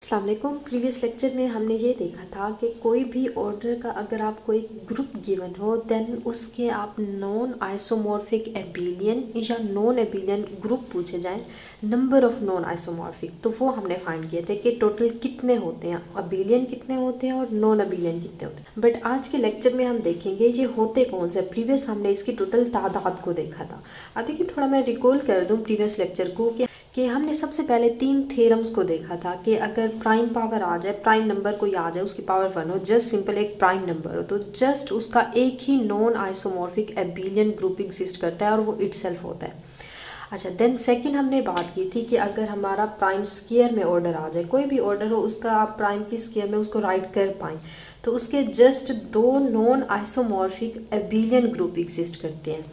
अस्सलाम वालेकुम। Previous lecture में हमने ये देखा था कि कोई भी ऑर्डर का अगर आपको एक ग्रुप गिवन हो देन उसके आप नॉन आइसोमॉर्फिक एबिलियन या नॉन एबिलियन ग्रुप पूछे जाएं, नंबर ऑफ नॉन आइसोमॉर्फिक, तो वो हमने फाइंड किए थे कि टोटल कितने होते हैं, एबिलियन कितने होते हैं और नॉन एबिलियन कितने होते हैं। बट आज के लेक्चर में हम देखेंगे ये होते कौन से। प्रीवियस हमने इसकी टोटल तादाद को देखा था। अब देखिए थोड़ा मैं रिकॉल कर दूँ प्रीवियस लेक्चर को कि हमने सबसे पहले 3 थ्योरम्स को देखा था कि अगर प्राइम पावर आ जाए, प्राइम नंबर कोई आ जाए, उसकी पावर 1 हो, जस्ट सिंपल एक प्राइम नंबर हो, तो जस्ट उसका एक ही non isomorphic abelian group exist करता है और वो इटसेल्फ होता है। अच्छा, देन सेकंड हमने बात की थी कि अगर हमारा प्राइम स्क्वायर में ऑर्डर आ जाए, कोई भी ऑर्डर हो उसका आप प्राइम की स्क्वायर में उसको राइट कर पाएँ, तो उसके just 2 non isomorphic abelian group exist करते हैं।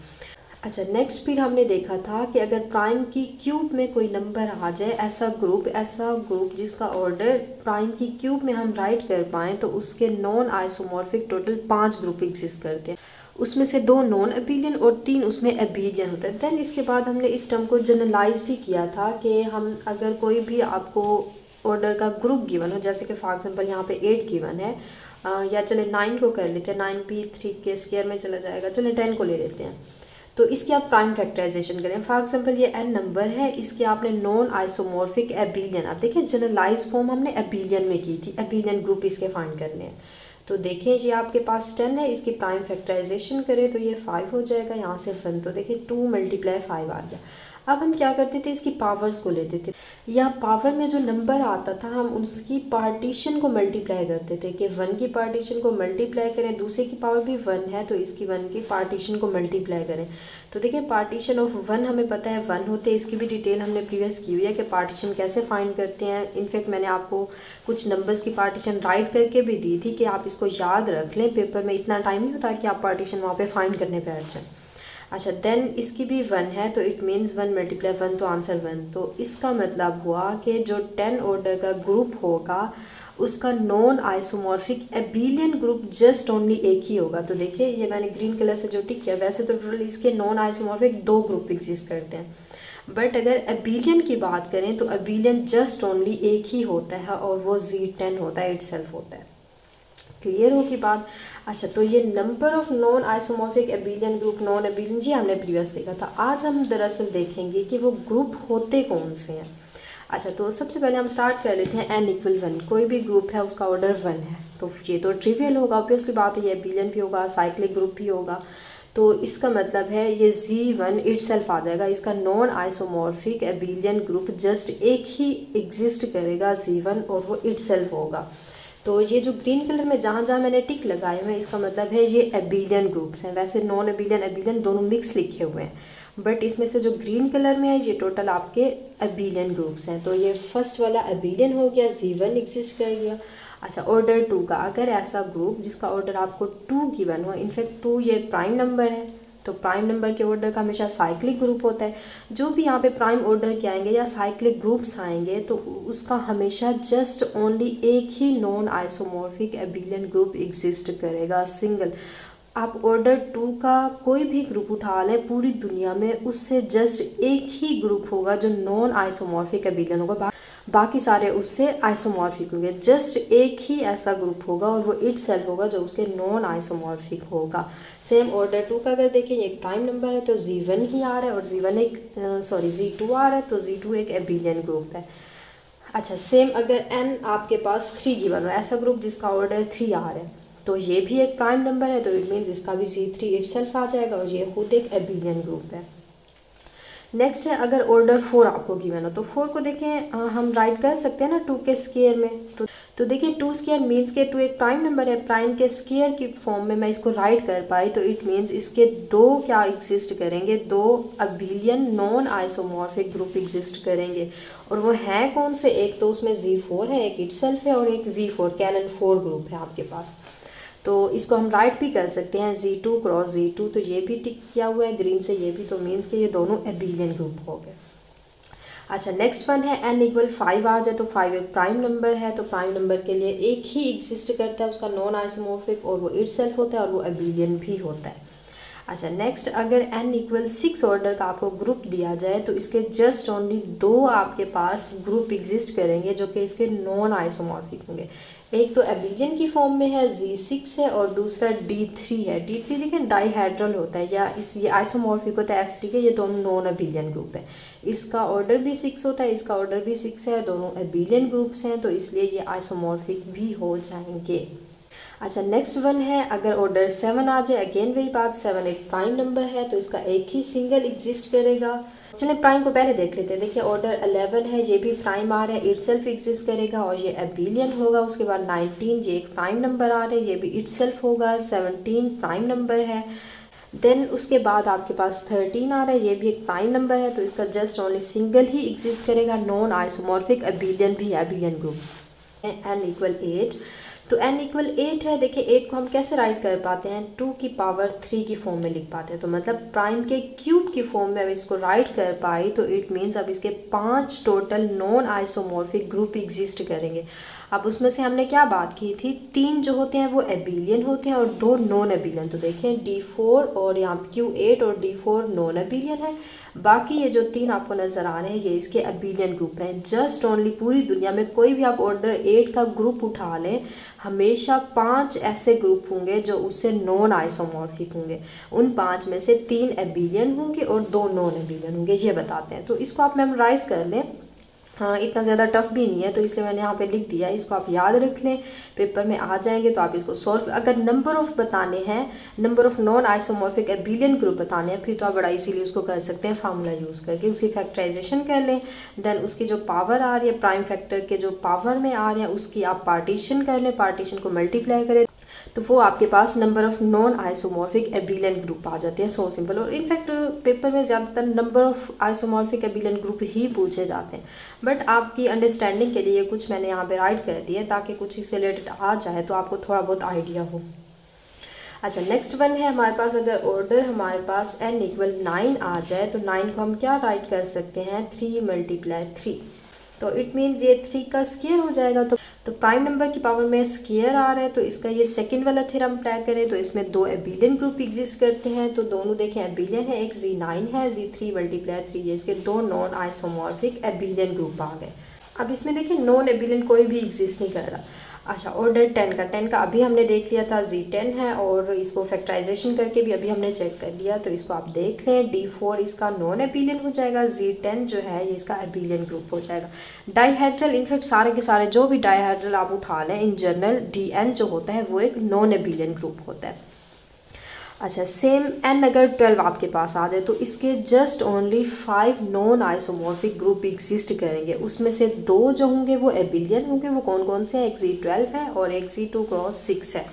अच्छा, नेक्स्ट फिर हमने देखा था कि अगर प्राइम की क्यूब में कोई नंबर आ जाए, ऐसा ग्रुप जिसका ऑर्डर प्राइम की क्यूब में हम राइट कर पाएँ, तो उसके non isomorphic total 5 group exist करते हैं। उसमें से 2 नॉन एबिलियन और 3 उसमें एबिलियन होता है। देन इसके बाद हमने इस टर्म को जनरलाइज भी किया था कि हम अगर कोई भी आपको ऑर्डर का ग्रुप गिवन हो, जैसे कि फॉर एग्जांपल यहाँ पे 8 गिवन है, या चले 9 को कर लेते हैं, 9 भी 3 के स्क्वायर में चला जाएगा, चले 10 को ले लेते हैं, तो इसकी आप प्राइम फैक्टराइजेशन करें। फॉर एग्जांपल ये n नंबर है, इसके आपने नॉन आइसोमॉर्फिक एबिलियन, आप देखिए जनरलाइज फॉर्म हमने एबिलियन में की थी, एबिलियन ग्रुप इसके फाइंड करने हैं। तो देखिए ये आपके पास 10 है, इसकी प्राइम फैक्टराइजेशन करें तो ये 5 हो जाएगा, यहाँ से 1, तो देखिए 2 × 5 आ गया। अब हम क्या करते थे, इसकी पावर्स को लेते थे, या पावर में जो नंबर आता था हम उसकी पार्टीशन को मल्टीप्लाई करते थे कि 1 की पार्टीशन को मल्टीप्लाई करें, दूसरे की पावर भी 1 है तो इसकी 1 की पार्टीशन को मल्टीप्लाई करें। तो देखिए पार्टीशन ऑफ 1 हमें पता है 1 होते हैं, इसकी भी डिटेल हमने प्रीवियस की हुई है कि पार्टीशन कैसे फाइंड करते हैं। इनफैक्ट मैंने आपको कुछ नंबर्स की पार्टीशन राइट करके भी दी थी कि आप इसको याद रख लें, पेपर में इतना टाइम नहीं होता कि आप पार्टीशन वहाँ पे फाइंड करने पे बैठ जाएं। अच्छा, देन इसकी भी 1 है तो इट मीन्स 1 × 1 तो आंसर 1। तो इसका मतलब हुआ कि जो 10 ऑर्डर का ग्रुप होगा उसका non isomorphic abelian group just only एक ही होगा। तो देखिए ये मैंने ग्रीन कलर से जो टिक किया, वैसे तो टोटल इसके नॉन आइसोमॉर्फिक 2 ग्रुप एग्जिस्ट करते हैं, बट अगर एबिलियन की बात करें तो एबिलियन जस्ट ओनली एक ही होता है और वो Z10 होता है, इटसेल्फ होता है। क्लियर हो की बात। अच्छा, तो ये number of non isomorphic abelian group, non abelian जी हमने प्रीवियस देखा था। आज हम दरअसल देखेंगे कि वो ग्रुप होते कौन से हैं। अच्छा, तो सबसे पहले हम स्टार्ट कर लेते हैं n = 1। कोई भी ग्रुप है उसका ऑर्डर 1 है, तो ये तो ट्रिवियल होगा, ऑब्वियसली बात है, ये एबिलियन भी होगा, साइक्लिक ग्रुप भी होगा। तो इसका मतलब है ये Z1 इटसेल्फ आ जाएगा, इसका non isomorphic abelian group just एक ही एग्जिस्ट करेगा Z1 और वो इटसेल्फ होगा। तो ये जो ग्रीन कलर में जहाँ जहाँ मैंने टिक लगाए हुए हैं इसका मतलब है ये एबिलियन ग्रुप्स हैं। वैसे नॉन एबिलियन एबिलियन दोनों मिक्स लिखे हुए हैं, बट इसमें से जो ग्रीन कलर में है ये टोटल आपके एबिलियन ग्रुप्स हैं। तो ये फर्स्ट वाला एबिलियन हो गया, Z1 एग्जिस्ट कर गया। अच्छा, ऑर्डर 2 का अगर ऐसा ग्रुप जिसका ऑर्डर आपको 2 गिवन हो, इनफैक्ट 2 ये प्राइम नंबर है, तो प्राइम नंबर के ऑर्डर का हमेशा साइक्लिक ग्रुप होता है। जो भी यहाँ पे प्राइम ऑर्डर के आएंगे या साइक्लिक ग्रुप्स आएंगे तो उसका हमेशा जस्ट ओनली एक ही non isomorphic abelian group exist करेगा, सिंगल। आप ऑर्डर 2 का कोई भी ग्रुप उठा लें पूरी दुनिया में, उससे जस्ट एक ही ग्रुप होगा जो नॉन आइसोमॉर्फिक एबिलियन होगा, बाकी सारे उससे आइसोमॉर्फिक होंगे। जस्ट एक ही ऐसा ग्रुप होगा और वो इटसेल्फ होगा जो उसके नॉन आइसोमॉर्फिक होगा। सेम ऑर्डर 2 का अगर देखें, एक प्राइम नंबर है तो Z1 ही आ रहा है और Z2 आ रहा है तो Z2 एक एबिलियन ग्रुप है। अच्छा, सेम अगर n आपके पास 3 गिवन हो, ऐसा ग्रुप जिसका ऑर्डर 3 आ रहा है, तो ये भी एक प्राइम नंबर है तो इट मीन्स इसका भी Z3 इटसेल्फ आ जाएगा और ये खुद एक एबिलियन ग्रुप है। नेक्स्ट है अगर ऑर्डर 4 आपको गिवन हो, तो 4 को देखें हम राइट कर सकते हैं ना 2 के स्क्वायर में। तो देखिए 2 स्क्वायर मीन्स के 2 एक प्राइम नंबर है, प्राइम के स्क्वायर की फॉर्म में मैं इसको राइट कर पाई तो इट मीन्स इसके 2 क्या एग्जिस्ट करेंगे, 2 एबिलियन नॉन आइसोमॉर्फिक ग्रुप एग्जिस्ट करेंगे। और वो हैं कौन से, एक तो उसमें Z4 है, एक इटसेल्फ है और एक V4 कैनन 4 ग्रुप है आपके पास। तो इसको हम राइट भी कर सकते हैं Z2 × Z2, तो ये भी टिक किया हुआ है ग्रीन से, ये भी, तो मीन्स के ये दोनों एबिलियन ग्रुप हो गए। अच्छा, नेक्स्ट वन है n = 5 आ जाए तो 5 एक प्राइम नंबर है, तो प्राइम नंबर के लिए एक ही एग्जिस्ट करता है, उसका नॉन आइसोमॉर्फिक और वो इटसेल्फ होता है और वो एबिलियन भी होता है। अच्छा नेक्स्ट, अगर n इक्वल 6 ऑर्डर का आपको ग्रुप दिया जाए तो इसके जस्ट ओनली 2 आपके पास ग्रुप एग्जिस्ट करेंगे जो कि इसके नॉन आइसोमॉर्फिक होंगे। एक तो एबिलियन की फॉर्म में है Z6 है और दूसरा D3 है। D3 देखें डाईहेड्रल होता है या ये आइसोमॉर्फिक होता है S3 के, ये दोनों नॉन एबिलियन ग्रुप है। इसका ऑर्डर भी 6 होता है, इसका ऑर्डर भी 6 है, दोनों एबिलियन ग्रुप्स हैं तो इसलिए ये आइसोमॉर्फिक भी हो जाएंगे। अच्छा नेक्स्ट वन है, अगर ऑर्डर 7 आ जाए, अगेन वही बात, 7 एक प्राइम नंबर है तो इसका एक ही सिंगल एग्जिस्ट करेगा। चलिए प्राइम को पहले देख लेते हैं। देखिए ऑर्डर 11 है, ये भी प्राइम आ रहा है, इटसेल्फ एग्जिस्ट करेगा और ये एबिलियन होगा। उसके बाद 19 ये एक प्राइम नंबर आ रहा है, ये भी इटसेल्फ होगा। 17 प्राइम नंबर है। देन उसके बाद आपके पास 13 आ रहा है, ये भी एक प्राइम नंबर है तो इसका जस्ट ओनली सिंगल ही एग्जिस्ट करेगा, नॉन आइसोमॉर्फिक एबिलियन भी एबिलियन ग्रुप। n इक्वल 8, तो n इक्वल 8 है। देखिए 8 को हम कैसे राइट कर पाते हैं, 2 की पावर 3 की फॉर्म में लिख पाते हैं, तो मतलब प्राइम के क्यूब की फॉर्म में अब इसको राइट कर पाई तो इट मीन्स अब इसके 5 total non isomorphic group exist करेंगे। अब उसमें से हमने क्या बात की थी, 3 जो होते हैं वो एबिलियन होते हैं और 2 नॉन एबिलियन। तो देखें D4 और यहाँ Q8 और D4 नॉन एबिलियन है, बाकी ये जो 3 आपको नज़र आ रहे हैं ये इसके एबिलियन ग्रुप हैं। जस्ट ओनली पूरी दुनिया में कोई भी आप ऑर्डर 8 का ग्रुप उठा लें, हमेशा 5 ऐसे ग्रुप होंगे जो उससे नॉन आइसोमॉर्फिक होंगे। उन 5 में से 3 एबिलियन होंगे और 2 नॉन एबिलियन होंगे, ये बताते हैं। तो इसको आप मेमोराइज कर लें, हाँ इतना ज़्यादा टफ भी नहीं है तो इसलिए मैंने यहाँ पे लिख दिया है, इसको आप याद रख लें, पेपर में आ जाएंगे तो आप इसको सॉल्व। अगर नंबर ऑफ बताने हैं, number of non isomorphic abelian group बताने हैं, फिर तो आप बड़ा इजीली उसको कर सकते हैं फार्मूला यूज़ करके, उसकी फैक्टराइजेशन कर लें। देन उसकी जो पावर आ रही है प्राइम फैक्टर के जो पावर में आ रहे हैं उसकी आप पार्टीशन कर लें, पार्टीशन को मल्टीप्लाई करें तो वो आपके पास number of non isomorphic abelian group आ जाते हैं। So simple. और इनफैक्ट पेपर में ज़्यादातर number of isomorphic abelian group ही पूछे जाते हैं, बट आपकी अंडरस्टैंडिंग के लिए कुछ मैंने यहाँ पे राइट कर दिए ताकि कुछ इससे रिलेटेड आ जाए तो आपको थोड़ा बहुत आइडिया हो। अच्छा नेक्स्ट वन है हमारे पास, अगर ऑर्डर हमारे पास n इक्वल 9 आ जाए तो 9 को हम क्या राइट कर सकते हैं, 3 मल्टीप्लाई 3, तो इट मीन्स ये 3 का स्क्वायर हो जाएगा। तो प्राइम नंबर की पावर में स्क्वायर आ रहा है तो इसका ये सेकंड वाला थ्योरम अप्लाई करें तो इसमें 2 एबिलियन ग्रुप एग्जिस्ट करते हैं। तो दोनों देखें एबिलियन है, एक Z9 है, Z3 मल्टीप्लाई 3 ये इसके 2 नॉन आइसोमॉर्फिक एबिलियन ग्रुप आ गए। अब इसमें देखें नॉन एबिलियन कोई भी एग्जिस्ट नहीं कर रहा। अच्छा ऑर्डर 10 का अभी हमने देख लिया था, Z10 है और इसको फैक्टराइजेशन करके भी अभी हमने चेक कर लिया तो इसको आप देख लें, D4 इसका नॉन एबिलियन हो जाएगा, Z10 जो है ये इसका एबिलियन ग्रुप हो जाएगा। डाईहेड्रल इनफैक्ट सारे के सारे जो भी डाईहेड्रल आप उठा लें इन जनरल DN जो होता है वो एक नॉन एबिलियन ग्रुप होता है। अच्छा सेम n अगर 12 आपके पास आ जाए तो इसके just only 5 non isomorphic group exist करेंगे, उसमें से 2 जो होंगे वो एबिलियन होंगे। वो कौन कौन से हैं, एक Z12 है और एक Z2 क्रॉस 6 है।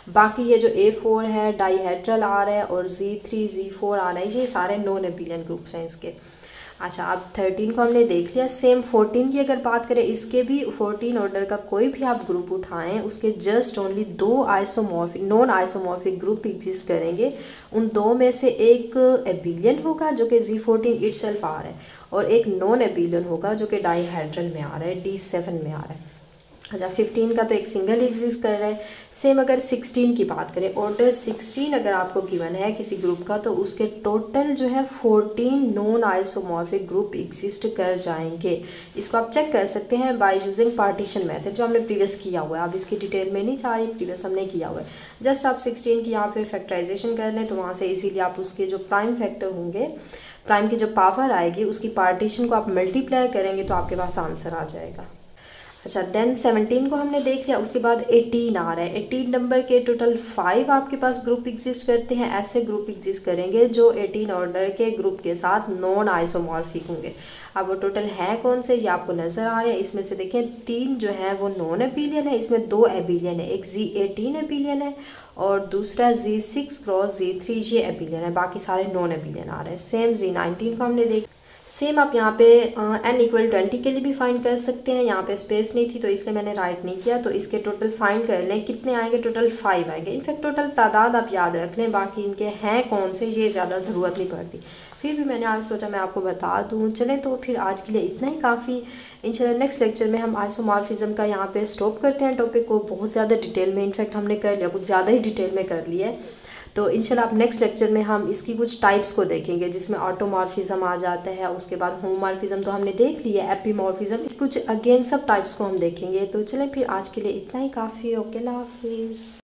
बाकी ये जो A4 है डाईहेड्रल आ रहा है और Z3 Z4 आ रहा है, ये सारे नॉन एबिलियन ग्रुप्स हैं इसके। अच्छा अब 13 को हमने देख लिया। सेम 14 की अगर बात करें, इसके भी 14 ऑर्डर का कोई भी आप ग्रुप उठाएं उसके just only 2 isomorphic non isomorphic group exist करेंगे। उन 2 में से एक एबिलियन होगा जो कि Z14 इटसेल्फ आ रहा है और एक नॉन एबिलियन होगा जो कि डाईहेड्रल में आ रहा है, D7 में आ रहा है। अच्छा 15 का तो एक सिंगल एग्जिस्ट कर रहा है। सेम अगर 16 की बात करें, ऑर्डर 16 अगर आपको गिवन है किसी ग्रुप का तो उसके टोटल जो है 14 नॉन आइसोमॉर्फिक ग्रुप एग्जिस्ट कर जाएंगे। इसको आप चेक कर सकते हैं बाय यूजिंग पार्टीशन मेथड जो हमने प्रीवियस किया हुआ है। अब इसकी डिटेल में नहीं चाह रही, प्रीवियस हमने किया हुआ है। जस्ट आप 16 की यहाँ पे फैक्टराइजेशन कर लें तो वहाँ से इसीलिए आप उसके जो प्राइम फैक्टर होंगे, प्राइम की जो पावर आएगी उसकी पार्टीशन को आप मल्टीप्लाई करेंगे तो आपके पास आंसर आ जाएगा। अच्छा देन 17 को हमने देख लिया। उसके बाद 18 आ रहा है। 18 नंबर के टोटल 5 आपके पास ग्रुप एग्जिस्ट करते हैं। ऐसे ग्रुप एग्जिस्ट करेंगे जो 18 ऑर्डर के ग्रुप के साथ नॉन आइसोमॉर्फिक होंगे। अब वो टोटल है कौन से, ये आपको नज़र आ रहे हैं। इसमें से देखें 3 जो है वो नॉन एबिलियन है, इसमें 2 एबिलियन है, एक Z18 एबिलियन है और दूसरा Z6 क्रॉस Z3 ये एबिलियन है, बाकी सारे नॉन एबिलियन आ रहे हैं। सेम Z19 को हमने देख। सेम आप यहाँ पे n इक्वल 20 के लिए भी फाइंड कर सकते हैं। यहाँ पे स्पेस नहीं थी तो इसलिए मैंने राइट नहीं किया। तो इसके टोटल फाइंड कर लें, कितने आएंगे, टोटल 5 आएंगे। इनफैक्ट टोटल तादाद आप याद रख लें, बाकी इनके हैं कौन से ये ज़्यादा ज़रूरत नहीं पड़ती। फिर भी मैंने आज सोचा मैं आपको बता दूँ। चलें तो फिर आज के लिए इतना ही काफ़ी। इंशाल्लाह नेक्स्ट लेक्चर में हम आइसोमॉर्फिज्म का यहाँ पे स्टॉप करते हैं टॉपिक को। बहुत ज़्यादा डिटेल में इनफैक्ट हमने कर लिया, कुछ ज़्यादा ही डिटेल में कर लिया है। तो इंशाल्लाह आप नेक्स्ट लेक्चर में हम इसकी कुछ टाइप्स को देखेंगे, जिसमें ऑटोमॉर्फिज्म आ जाता है, उसके बाद होमोमॉर्फिज्म तो हमने देख लिया, एपीमॉर्फिज्म, कुछ अगेन सब टाइप्स को हम देखेंगे। तो चलें फिर आज के लिए इतना ही काफ़ी। ओके, अल्लाह हाफिज़।